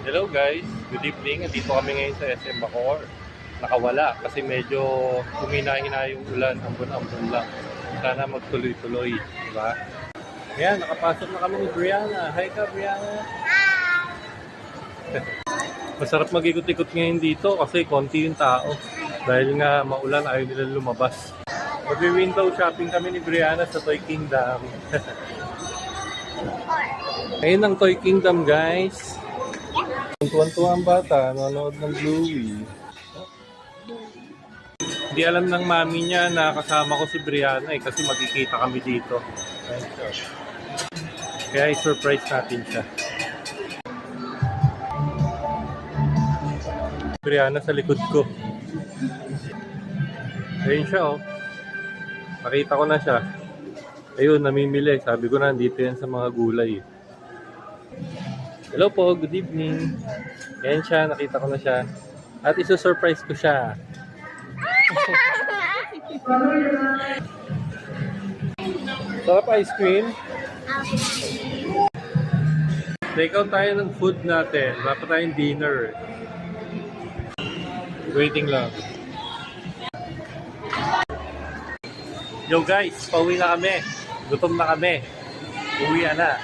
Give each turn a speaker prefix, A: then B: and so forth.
A: Hello guys, good evening. Andito kami ngayon sa SM Bacoor. Nakawala kasi medyo humina-hina yung ulan, ambon-ambon lang. Sana magtuloy-tuloy, di ba? Ayan, nakapasok na kami ni Brianna. Hi ka, Brianna. Masarap mag-ikot-ikot ngayon dito kasi konti yung tao. Dahil nga maulan, ayaw nila lumabas. Mag-window shopping kami ni Brianna sa Toy Kingdom. Ayun ang Toy Kingdom, guys. Tuwan-tuwa ang bata, nanonood ng Bluey. Hindi alam ng mami niya na kasama ko si Brianna kasi magkikita kami dito. Kaya i-surprise natin siya. Brianna sa likod ko. Ayun siya, oh. Nakita ko na siya. Ayun, namimili. Sabi ko na, dito yan sa mga gulay. Hello po, good evening. Ayan siya, nakita ko na siya. At iso-surprise ko siya. Sarap ice cream. Take out tayo ng food natin. Wala pa tayong dinner. Waiting lang. Yo guys, pauwi na kami. Gutom na kami. Uwi na.